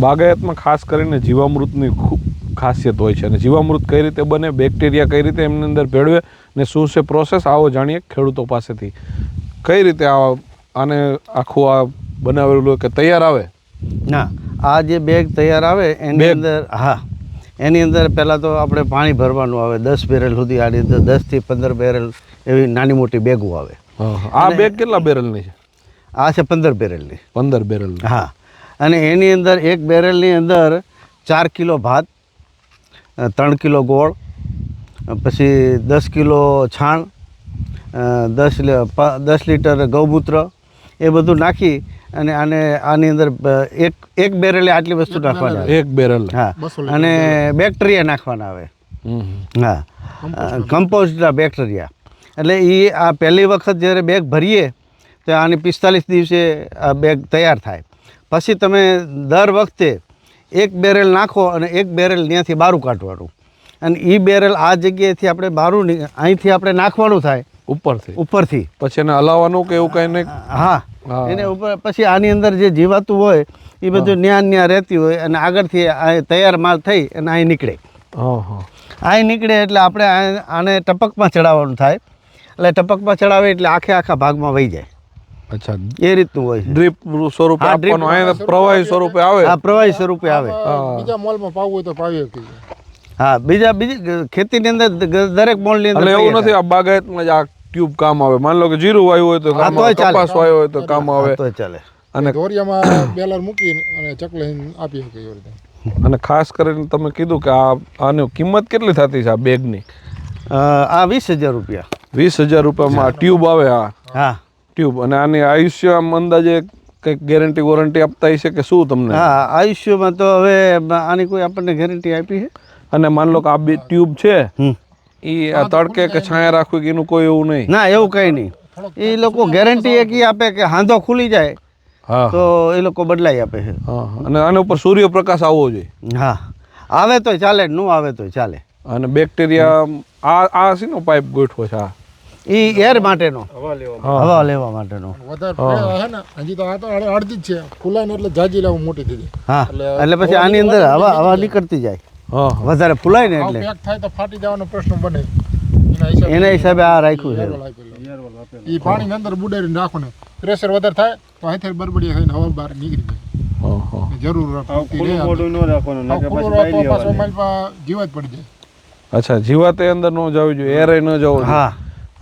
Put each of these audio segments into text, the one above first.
બાગાયતમાં ખાસ કરીને જીવામૃતની ખૂબ ખાસિયત હોય છે અને જીવામૃત કઈ રીતે બને, બેક્ટેરિયા કઈ રીતે એમની અંદર ભેળવે ને શું છે પ્રોસેસ, આવો જાણીએ ખેડૂતો પાસેથી. કઈ રીતે આને આખું આ બનાવેલું કે તૈયાર આવે? ના, આ જે બેગ તૈયાર આવે એની અંદર, હા, એની અંદર પહેલાં તો આપણે પાણી ભરવાનું આવે 10 બેરલ સુધી. આની અંદર 10 થી 15 બેરલ એવી નાની મોટી બેગો આવે. આ બેગ કેટલા બેરલની છે? આ છે 15 બેરલની. 15 બેરલ? હા. અને એની અંદર એક બેરલની અંદર 4 કિલો ભાત, 3 કિલો ગોળ, પછી 10 કિલો છાણ, 10 લીટર ગૌમૂત્ર, એ બધું નાખી અને આની અંદર એક બેરલે આટલી વસ્તુ નાખવાની આવે. એક બેરલ? હા. અને બેક્ટેરિયા નાખવાના આવે. હા, કમ્પોસ્ટના બેક્ટેરિયા. એટલે એ આ પહેલી વખત જ્યારે બેગ ભરીએ તો આની 45 દિવસે આ બેગ તૈયાર થાય. પછી તમે દર વખતે એક બેરલ નાખો અને એક બેરલ ત્યાંથી બારું કાઢવાનું. અને એ બેરલ આ જગ્યાએથી આપણે બારું અહીંથી આપણે નાખવાનું થાય ઉપરથી. પછી એને હલાવવાનું કે એવું કંઈ નહીં? હા, એને ઉપર. પછી આની અંદર જે જીવાતું હોય એ બધું ન્યા રહેતી હોય અને આગળથી તૈયાર માલ થઈ અને અહીં નીકળે. અહીં નીકળે એટલે આપણે આને ટપકમાં ચડાવવાનું થાય. એટલે ટપકમાં ચડાવે એટલે આખા ભાગમાં વહી જાય. અચ્છા, એ રીતનું હોય છે. ડ્રીપ સ્વરૂપે આપવાનું, અહીંયા પ્રવાહી સ્વરૂપે આવે. હા, પ્રવાહી સ્વરૂપે આવે. બીજા મોલમાં પાવું હોય તો પાવી શકીએ. હા, બીજી ખેતીની અંદર દરેક મોલની અંદર. એવું નથી આ બાગાયતમાં જ આ ટ્યુબ કામ આવે? માની લો કે જીરું વાયું હોય તો કામ આવે, કપાસ વાયો હોય તો કામ આવે, તો ચાલે. અને દોરિયામાં બેલર મૂકી અને ચકલે આપી શકીએ એવી રીતે. અને ખાસ કરીને તમે કીધું કે આની કિંમત કેટલી થતી છે આ બેગની? આ 20,000 રૂપિયા. 20,000 રૂપિયામાં ટ્યુબ આવે? હા, ટ્યુબ. અને આની આયુષ્ય આમ અંદાજે કંઈક ગેરંટી વોરંટી આપતા હશે કે શું તમને? હા, આયુષ્યમાં તો હવે આની કોઈ આપણને ગેરંટી આપી છે? અને માન લો કે આ બે ટ્યુબ છે એ તડકે કે છાંયા રાખવી કે એનું કોઈ એવું નહીં? ના, એવું કંઈ નહીં. એ લોકો ગેરંટી એક આપે કે હાંધો ખુલી જાય તો એ લોકો બદલાઈ આપે છે. અને આના ઉપર સૂર્યપ્રકાશ આવવો જોઈએ? હા, આવે તોય ચાલે, ન આવે તોય ચાલે. અને બેક્ટેરિયા આ શેનો પાઇપ ગોઠવો છે? એ એર માટેનો, હવા લેવા માટેનો. વધારે હે ને, હજી તો આ તો અડધી જ છે. ફૂલાય ને એટલે જાજી લેવું મોટી થઈ જાય. હા, એટલે પછી આની અંદર હવા નીકળતી જાય. વધારે ફૂલાય ને એટલે પેક થાય તો ફાટી જવાનો પ્રશ્ન બને. એના હિસાબે આ રાખ્યું છે. એ પાણી અંદર બુડાડી નાખો ને, પ્રેશર વધારે થાય તો હાથે બરબડી થઈને હવા બહાર નીકળી જાય. જરૂર જીવાત પડી જાય. અચ્છા, જીવાત અંદર ન જવી જોઈએ, એર ન જવું. હા.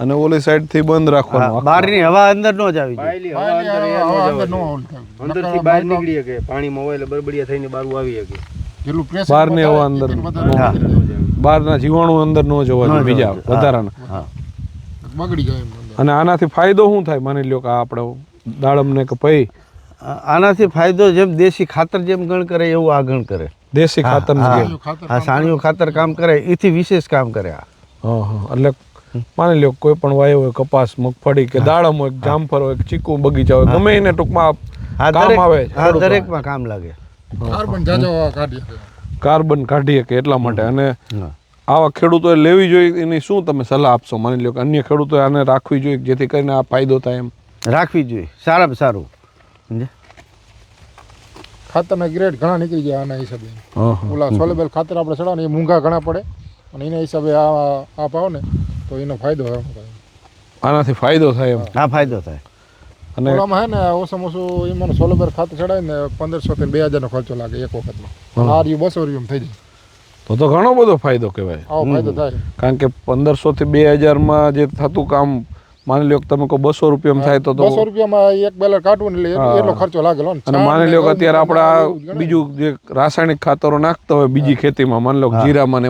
અને ઓલી સાઈડ થી બંધ રાખવાનું, બહારની હવા અંદર ન જ આવી જાય. અંદરથી બહાર નીકળી શકે, પાણીમાં હોય એટલે બરબડિયા થઈને બહાર આવી શકે. બહારની હવા અંદર, બહારના જીવાણુ અંદર ન જવા જોઈએ બીજા વધારાના, બગડી જાય. અને આનાથી ફાયદો શું થાય? માની લ્યો કે આપણે દાડમને કે પઈ, આનાથી ફાયદો જેમ દેશી ખાતર જેમ ગણ કરે એવું આ ગણ કરે. દેશી ખાતર? હા, સાણિયું ખાતર કામ કરે, એથી વિશેષ કામ કરે આ. એટલે માની લ્યો કોઈ પણ વાયો હોય, કપાસ, મગફળી કે દાડમ હોય, જામફળ હોય, ચીકુ બગીચા હોય, ગમે એને ટૂંકમાં કામ આવે. દરેકમાં કામ લાગે. કાર્બન કાઢીએ કે એટલા માટે. અને આવા ખેડૂતોએ લેવી જોઈએ, એની શું તમે સલાહ આપશો? માની લો કે અન્ય ખેડૂતોએ આને રાખવી જોઈએ જેથી કરીને આ ફાયદો થાય? એમ રાખવી જોઈએ, સારામાં સારું. ખાતરના ગ્રેડ ઘણા નીકળી જાય આના હિસાબે. ઓલા સોલેબલ ખાતર આપણે ચડાવે ને એ મૂંઘા ઘણા પડે, અને એના હિસાબે આ પાવ ને તો એનો ફાયદો થાય. આનાથી ફાયદો થાય? એમ? હા, ફાયદો થાય. અને ઓલામાં હે ને ઓછામાં ઓછું એમાં સોલેબલ ખાતર ચડાવે ને 1500 થી 2000 નો ખર્ચો લાગે એક વખતમાં. આ રહ્યું 200 રૂપિયામાં થઈ જાય. તો ઘણો બધો ફાયદો કહેવાય. આવો ફાયદો થાય. કારણ કે 1500 થી 2000 માં જે થતું કામ, માની લો કે તમે કહો 200 રૂપિયામાં થાય તો 200 રૂપિયામાં એક બેલર કાઢવું એટલે એટલો ખર્ચો લાગેલો. અને માની લો કે અત્યારે આપણે બીજું જે રાસાયણિક ખાતરો નાખતા હોય બીજી ખેતીમાં, માની લો જીરામાં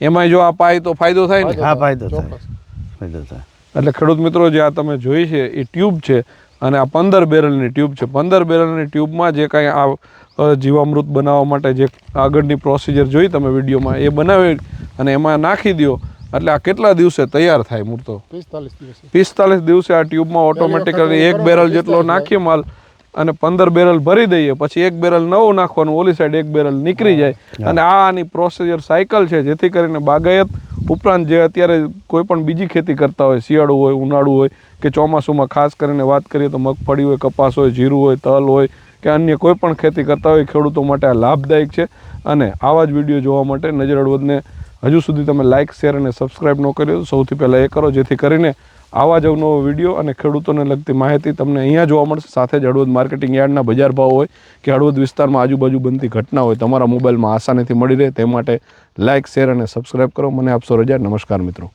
એમાં જો આ પાય તો ફાયદો થાય ને? હા, ફાયદો થાય. એટલે ખેડૂત મિત્રો, જે આ તમે જોઈ છે એ ટ્યુબ છે, અને આ 15 બેરલની ટ્યુબ છે. 15 બેરલની ટ્યુબમાં જે કાંઈ આ જીવામૃત બનાવવા માટે જે આગળની પ્રોસિજર જોઈ તમે વિડીયોમાં, એ બનાવી અને એમાં નાખી દો એટલે આ કેટલા દિવસે તૈયાર થાય મૂર્તો? 45 દિવસે આ ટ્યુબમાં ઓટોમેટિકલી 1 બેરલ જેટલો નાખીએ માલ અને 15 બેરલ ભરી દઈએ, પછી 1 બેરલ નવું નાખવાનું, ઓલી સાઈડ 1 બેરલ નીકળી જાય. અને આની પ્રોસિજર સાયકલ છે, જેથી કરીને બાગાયત ઉપરાંત જે અત્યારે કોઈ પણ બીજી ખેતી કરતા હોય, શિયાળું હોય, ઉનાળું હોય કે ચોમાસુમાં, ખાસ કરીને વાત કરીએ તો મગફળી હોય, કપાસ હોય, જીરું હોય, તલ હોય કે અન્ય કોઈ પણ ખેતી કરતા હોય ખેડૂતો માટે આ લાભદાયક છે. અને આવા જ વિડીયો જોવા માટે નજર હળવદને હજુ સુધી તમે લાઇક, શેર અને સબસ્ક્રાઈબ ન કર્યો તો સૌથી પહેલાં એ કરો, જેથી કરીને આવા જ અવનવો વિડીયો અને ખેડૂતોને લગતી માહિતી તમને અહીંયા જોવા મળશે. સાથે જ હળવદ માર્કેટિંગ યાર્ડના બજાર ભાવ હોય કે હળવદ વિસ્તારમાં આજુબાજુ બનતી ઘટના હોય તમારા મોબાઈલમાં આસાનીથી મળી રહે તે માટે લાઇક, શેર અને સબસ્ક્રાઈબ કરો. મને આપશો રજા. નમસ્કાર મિત્રો.